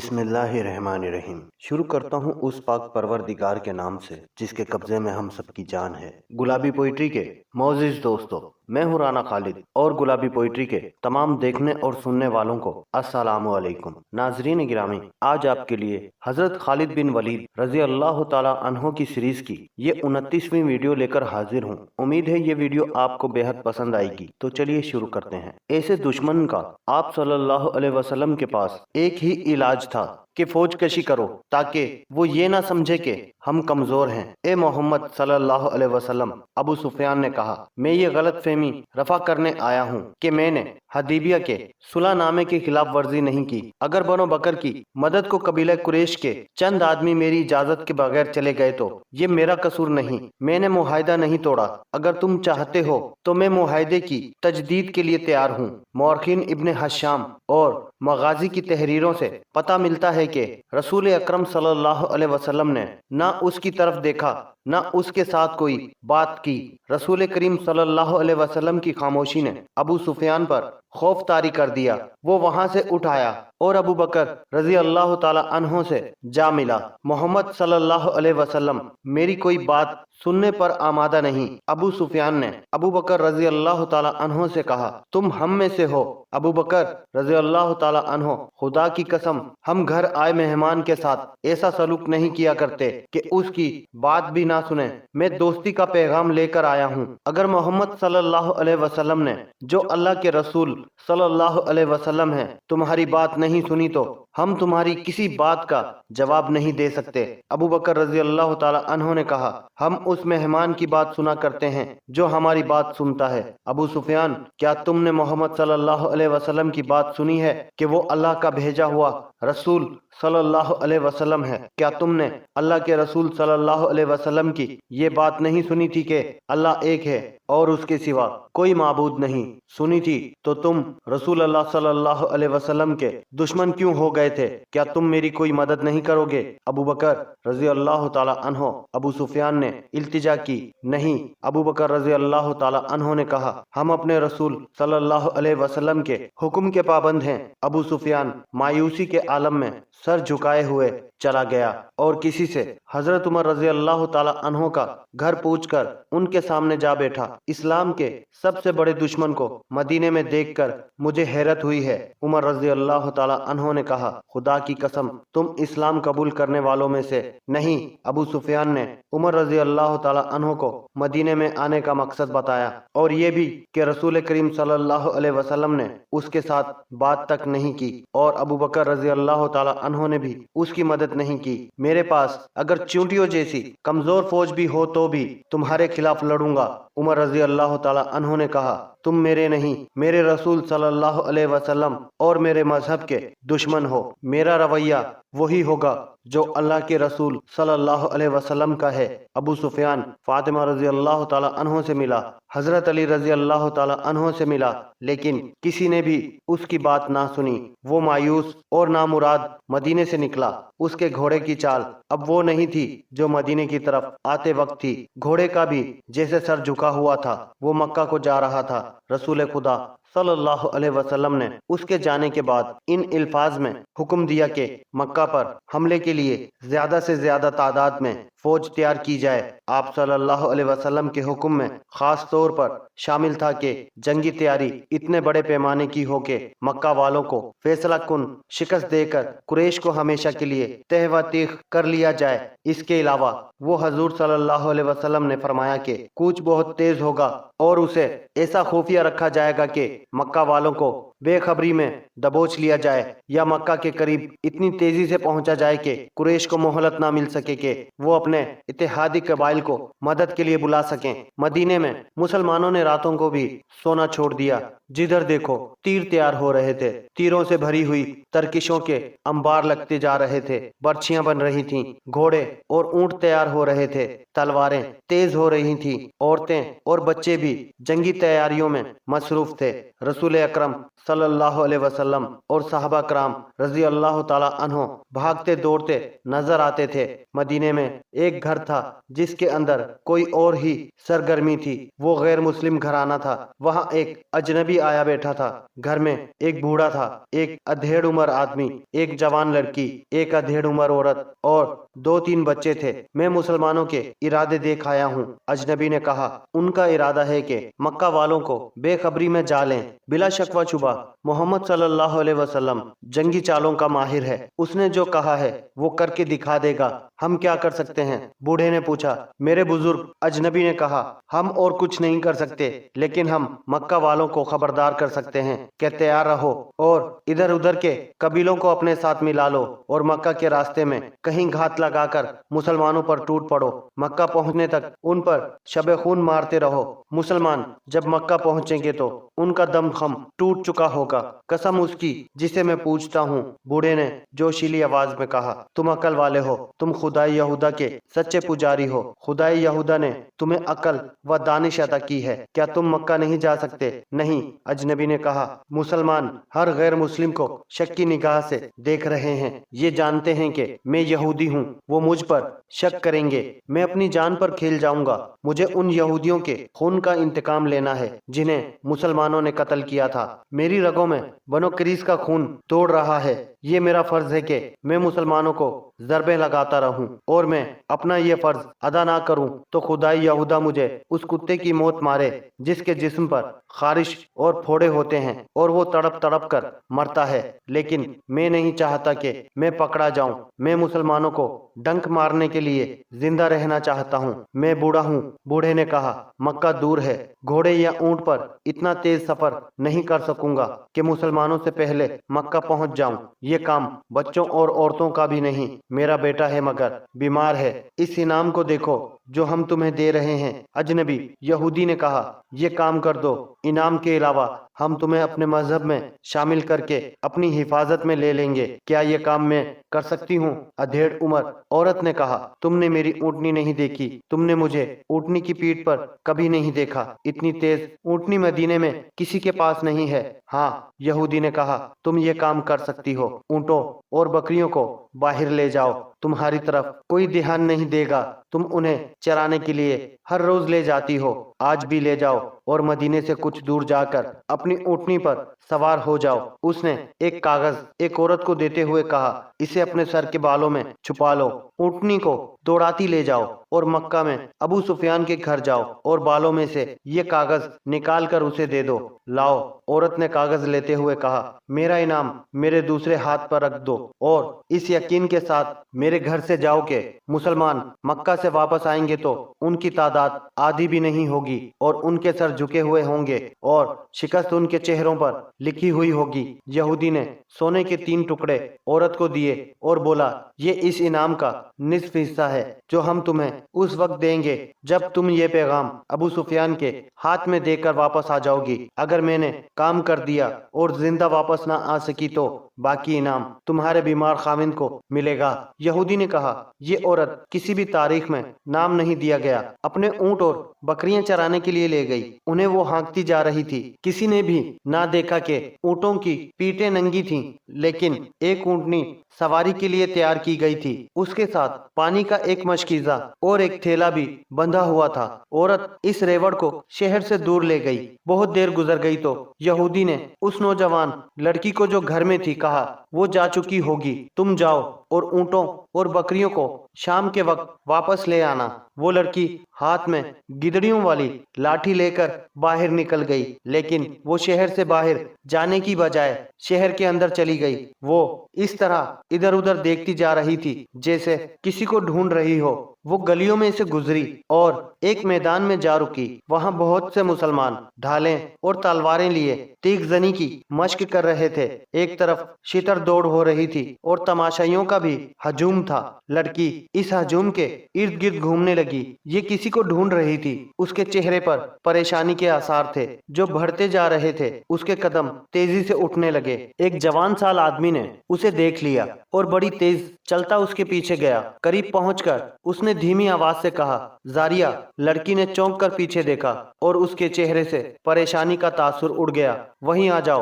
بسم اللہ الرحمن الرحیم۔ شروع کرتا ہوں اس پاک پروردگار کے نام سے جس کے قبضے میں ہم سب کی جان ہے۔ گلابی پوئٹری کے معزز دوستو، میں ہوں رانا خالد اور گلابی پوئٹری کے تمام دیکھنے اور سننے والوں کو السلام علیکم۔ ناظرین گرامی، آج آپ کے لیے حضرت خالد بن ولید رضی اللہ تعالی عنہ کی سیریز کی یہ 29ویں ویڈیو لے کر حاضر ہوں۔ امید ہے یہ ویڈیو آپ کو بے حد پسند آئے گی، تو چلیے شروع کرتے ہیں۔ ایسے دشمن کا آپ صلی اللہ علیہ وسلم کے پاس ایک ہی علاج تھا کہ فوج کشی کرو تاکہ وہ یہ نہ سمجھے کہ ہم کمزور ہیں۔ اے محمد صلی اللہ علیہ وسلم، ابو سفیان نے کہا، میں یہ غلط فہمی رفع کرنے آیا ہوں کہ میں نے حدیبیہ کے صلح نامے کی خلاف ورزی نہیں کی۔ اگر بنو بکر کی مدد کو قبیلہ قریش کے چند آدمی میری اجازت کے بغیر چلے گئے تو یہ میرا قصور نہیں، میں نے معاہدہ نہیں توڑا۔ اگر تم چاہتے ہو تو میں معاہدے کی تجدید کے لیے تیار ہوں۔ مورخین ابن حشام اور مغازی کی تحریروں سے پتہ ملتا ہے کہ رسول اکرم صلی اللہ علیہ وسلم نے نہ اس کی طرف دیکھا نہ اس کے ساتھ کوئی بات کی۔ رسول کریم صلی اللہ علیہ وسلم کی خاموشی نے ابو سفیان پر خوف طاری کر دیا۔ وہ وہاں سے اٹھ آیا اور ابو بکر رضی اللہ تعالی عنہ سے جا ملا۔ محمد صلی اللہ علیہ وسلم میری کوئی بات سننے پر آمادہ نہیں۔ ابو سفیان نے ابو بکر رضی اللہ تعالی عنہ سے کہا، تم ہم میں سے ہو؟ ابو بکر رضی اللہ تعالی عنہ، خدا کی قسم ہم گھر آئے مہمان کے ساتھ ایسا سلوک نہیں کیا کرتے کہ اس کی بات بھی نہ سنیں۔ میں دوستی کا پیغام لے کر آیا ہوں۔ اگر محمد صلی اللہ علیہ وسلم نے، جو اللہ کے رسول صلی اللہ علیہ وسلم ہیں، تمہاری بات نہیں سنی تو ہم تمہاری کسی بات کا جواب نہیں دے سکتے۔ ابو بکر رضی اللہ تعالی عنہ نے کہا، ہم اس مہمان کی بات سنا کرتے ہیں جو ہماری بات سنتا ہے۔ ابو سفیان، کیا تم نے محمد صلی اللہ علیہ وسلم کی بات سنی ہے کہ وہ اللہ کا بھیجا ہوا رسول صلی اللہ علیہ وسلم ہے؟ کیا تم نے اللہ کے رسول صلی اللہ علیہ وسلم کی یہ بات نہیں سنی تھی کہ اللہ ایک ہے اور اس کے سوا کوئی معبود نہیں؟ سنی تھی تو تم رسول اللہ صلی اللہ علیہ وسلم کے دشمن کیوں ہو گئے تھے؟ کیا تم میری کوئی مدد نہیں کرو گے؟ ابو بکر رضی اللہ تعالی عنہ ابو سفیان نے التجا کی، نہیں۔ ابو بکر رضی اللہ تعالی عنہ نے کہا، ہم اپنے رسول صلی اللہ علیہ وسلم کے حکم کے پابند ہیں۔ ابو سفیان مایوسی کے عالم میں سر جھکائے ہوئے چلا گیا اور کسی سے حضرت عمر رضی اللہ تعالی عنہ کا گھر پوچھ کر ان کے سامنے جا بیٹھا۔ اسلام کے سب سے بڑے دشمن کو مدینے میں دیکھ کر مجھے حیرت ہوئی ہے۔ عمر رضی اللہ تعالی عنہ نے کہا، خدا کی قسم تم اسلام قبول کرنے والوں میں سے نہیں۔ ابو سفیان نے عمر رضی اللہ تعالی عنہ کو مدینے میں آنے کا مقصد بتایا اور یہ بھی کہ رسول کریم صلی اللہ علیہ وسلم نے اس کے ساتھ بات تک نہیں کی اور ابو بکر رضی اللہ تعالی عنہ نے بھی اس کی مدد نہیں کی۔ میرے پاس اگر چونٹیوں جیسی کمزور فوج بھی ہو تو بھی تمہارے خلاف لڑوں گا۔ عمر رضی اللہ تعالی عنہ نے کہا، تم میرے نہیں، میرے رسول صلی اللہ علیہ وسلم اور میرے مذہب کے دشمن ہو۔ میرا رویہ وہی ہوگا جو اللہ کے رسول صلی اللہ علیہ وسلم کا ہے۔ ابو سفیان فاطمہ رضی اللہ تعالی عنہ سے ملا، حضرت علی رضی اللہ تعالی عنہ سے ملا، لیکن کسی نے بھی اس کی بات نہ سنی۔ وہ مایوس اور نامراد مدینے سے نکلا۔ اس کے گھوڑے کی چال اب وہ نہیں تھی جو مدینے کی طرف آتے وقت تھی۔ گھوڑے کا بھی جیسے سر جھکا ہوا تھا۔ وہ مکہ کو جا رہا تھا۔ رسول خدا صلی اللہ علیہ وسلم نے اس کے جانے کے بعد ان الفاظ میں حکم دیا کہ مکہ پر حملے کے لیے زیادہ سے زیادہ تعداد میں فوج تیار کی جائے۔ آپ صلی اللہ علیہ وسلم کے حکم میں خاص طور پر شامل تھا کہ جنگی تیاری اتنے بڑے پیمانے کی ہو کہ مکہ والوں کو فیصلہ کن شکست دے کر قریش کو ہمیشہ کے لیے تہ و تیغ کر لیا جائے۔ اس کے علاوہ وہ حضور صلی اللہ علیہ وسلم نے فرمایا کہ کوچ بہت تیز ہوگا اور اسے ایسا خفیہ رکھا جائے گا کہ مکہ والوں کو بے خبری میں دبوچ لیا جائے یا مکہ کے قریب اتنی تیزی سے پہنچا جائے کہ قریش کو مہلت نہ مل سکے کہ وہ اپنے اتحادی قبائل کو مدد کے لیے بلا سکیں۔ مدینے میں مسلمانوں نے راتوں کو بھی سونا چھوڑ دیا۔ جدھر دیکھو تیر تیار ہو رہے تھے۔ تیروں سے بھری ہوئی ترکشوں کے انبار لگتے جا رہے تھے۔ برچھیاں بن رہی تھیں، گھوڑے اور اونٹ تیار ہو رہے تھے، تلواریں تیز ہو رہی تھیں، عورتیں اور بچے بھی جنگی تیاریوں میں مصروف تھے۔ رسول اکرم صلی اللہ علیہ وسلم اور صحابہ کرام رضی اللہ تعالی عنہ بھاگتے دوڑتے نظر آتے تھے۔ مدینے میں ایک گھر تھا جس کے اندر کوئی اور ہی سرگرمی تھی، وہ غیر مسلم گھرانہ تھا۔ وہاں ایک اجنبی آیا بیٹھا تھا۔ گھر میں ایک بوڑھا تھا، ایک ادھیڑ عمر آدمی، ایک جوان لڑکی، ایک ادھیڑ عمر عورت اور 2-3 بچے تھے۔ میں مسلمانوں کے ارادے دیکھ آیا ہوں، اجنبی نے کہا۔ ان کا ارادہ ہے کہ مکہ والوں کو بے خبری میں جا لیں۔ بلا شک و شبہ محمد صلی اللہ علیہ وسلم جنگی چالوں کا ماہر ہے، اس نے جو کہا ہے وہ کر کے دکھا دے گا، ہم کیا کر سکتے ہیں؟ بوڑھے نے پوچھا۔ میرے بزرگ، اجنبی نے کہا، ہم اور کچھ نہیں کر سکتے، لیکن ہم مکہ والوں کو خبردار کر سکتے ہیں کہ تیار رہو اور ادھر ادھر کے قبیلوں کو اپنے ساتھ ملا لو اور مکہ کے راستے میں کہیں گھات لگا کر مسلمانوں پر ٹوٹ پڑو۔ مکہ پہنچنے تک ان پر شب خون مارتے رہو۔ مسلمان جب مکہ پہنچیں گے تو ان کا دم خم ٹوٹ چکا ہوگا، قسم اس کی جسے میں پوچھتا ہوں۔ بوڑھے نے جوشیلی آواز میں کہا، تم عقل والے ہو، تم خدائے یہودا کے سچے پجاری ہو، خدائے یہودا نے تمہیں عقل و دانش عطا کی ہے، کیا تم مکہ نہیں جا سکتے؟ نہیں، اجنبی نے کہا۔ مسلمان ہر غیر مسلم کو شک کی نگاہ سے دیکھ رہے ہیں، یہ جانتے ہیں کہ میں یہودی ہوں، وہ مجھ پر شک کریں گے، میں اپنی جان پر کھیل جاؤں گا۔ مجھے ان یہودیوں کے خون کا انتقام لینا ہے جنہیں مسلمانوں نے قتل کیا تھا۔ میری رگوں میں بنو قریظ کا خون دوڑ رہا ہے، یہ میرا فرض ہے کہ میں مسلمانوں کو ضربیں لگاتا رہوں، اور میں اپنا یہ فرض ادا نہ کروں تو خدائی یہودا مجھے اس کتے کی موت مارے جس کے جسم پر خارش اور پھوڑے ہوتے ہیں اور وہ تڑپ تڑپ کر مرتا ہے، لیکن میں نہیں چاہتا کہ میں پکڑا جاؤں۔ میں مسلمانوں کو ڈنک مارنے کے لیے زندہ رہنا چاہتا ہوں۔ میں بوڑھا ہوں، بوڑھے نے کہا، مکہ دور ہے، گھوڑے یا اونٹ پر اتنا تیز سفر نہیں کر سکوں گا کہ مسلمانوں سے پہلے مکہ پہنچ جاؤں۔ یہ کام بچوں اور عورتوں کا بھی نہیں، میرا بیٹا ہے مگر بیمار ہے، اس انعام کو دیکھو جو ہم تمہیں دے رہے ہیں۔ اجنبی یہودی نے کہا، یہ کام کر دو، انعام کے علاوہ ہم تمہیں اپنے مذہب میں شامل کر کے اپنی حفاظت میں لے لیں گے، کیا یہ کام میں کر سکتی ہوں؟ ادھیڑ عمر عورت نے کہا، تم نے میری اونٹنی نہیں دیکھی، تم نے مجھے اونٹنی کی پیٹھ پر کبھی نہیں دیکھا، اتنی تیز اونٹنی مدینے میں کسی کے پاس نہیں ہے۔ ہاں، یہودی نے کہا، تم یہ کام کر سکتی ہو، اونٹوں اور بکریوں کو باہر لے جاؤ، تمہاری طرف کوئی دھیان نہیں دے گا، تم انہیں چرانے کے لیے ہر روز لے جاتی ہو، آج بھی لے جاؤ اور مدینے سے کچھ دور جا کر اپنی اونٹنی پر سوار ہو جاؤ۔ اس نے ایک کاغذ ایک عورت کو دیتے ہوئے کہا، اسے اپنے سر کے بالوں میں چھپا لو، اونٹنی کو دوڑاتی لے جاؤ اور مکہ میں ابو سفیان کے گھر جاؤ اور بالوں میں سے یہ کاغذ نکال کر اسے دے دو۔ لاؤ، عورت نے کاغذ لیتے ہوئے کہا، میرا انعام میرے دوسرے ہاتھ پر رکھ دو اور اس یقین کے ساتھ میرے گھر سے جاؤ کہ مسلمان مکہ سے واپس آئیں گے تو ان کی تعداد آدھی بھی نہیں ہوگی اور ان کے سر جھکے ہوئے ہوں گے اور شکست ان کے چہروں پر لکھی ہوئی ہوگی۔ یہودی نے سونے کے 3 ٹکڑے عورت کو دیے اور بولا، یہ اس انعام کا نصف حصہ ہے جو ہم تمہیں اس وقت دیں گے جب تم یہ پیغام ابو سفیان کے ہاتھ میں دے کر واپس آ جاؤ گی۔ اگر میں نے کام کر دیا اور زندہ واپس نہ آ سکی تو باقی انعام تمہارے بیمار خاوند کو ملے گا۔ یہودی نے کہا، یہ عورت کسی بھی تاریخ میں نام نہیں دیا گیا، اپنے اونٹ اور بکریاں چرانے کے لیے لے گئی، انہیں وہ ہانکتی جا رہی تھی، کسی نے بھی نہ دیکھا کہ اونٹوں کی پیٹیں ننگی تھیں، لیکن ایک اونٹنی سواری کے لیے تیار کی گئی تھی، اس کے ساتھ پانی کا ایک مشکیزہ اور ایک تھیلا بھی بندھا ہوا تھا۔ عورت اس ریوڑ کو شہر سے دور لے گئی، بہت دیر گزر گئی تو یہودی نے اس نوجوان لڑکی کو جو گھر میں تھی کہا، وہ جا چکی ہوگی، تم جاؤ اور اونٹوں اور بکریوں کو شام کے وقت واپس لے آنا۔ وہ لڑکی ہاتھ میں گدڑیوں والی لاٹھی لے کر باہر نکل گئی، لیکن وہ شہر سے باہر جانے کی بجائے شہر کے اندر چلی گئی۔ وہ اس طرح ادھر ادھر دیکھتی جا رہی تھی جیسے کسی کو ڈھونڈ رہی ہو۔ وہ گلیوں میں سے گزری اور ایک میدان میں جا رکی، وہاں بہت سے مسلمان ڈھالیں اور تلواریں لیے تیغ زنی کی مشق کر رہے تھے، ایک طرف شتر دوڑ ہو رہی تھی اور تماشائیوں کا بھی ہجوم تھا۔ لڑکی اس ہجوم کے ارد گرد گھومنے لگی، یہ کسی کو ڈھونڈ رہی تھی، اس کے چہرے پر پریشانی کے آثار تھے جو بڑھتے جا رہے تھے، اس کے قدم تیزی سے اٹھنے لگے۔ ایک جوان سال آدمی نے اسے دیکھ لیا اور بڑی تیز چلتا اس کے پیچھے گیا، قریب پہنچ کر اس نے دھیمی آواز سے کہا، زاریہ۔ لڑکی نے چونک کر پیچھے دیکھا اور اس کے چہرے سے پریشانی کا تاثر اڑ گیا۔ وہیں آ جاؤ،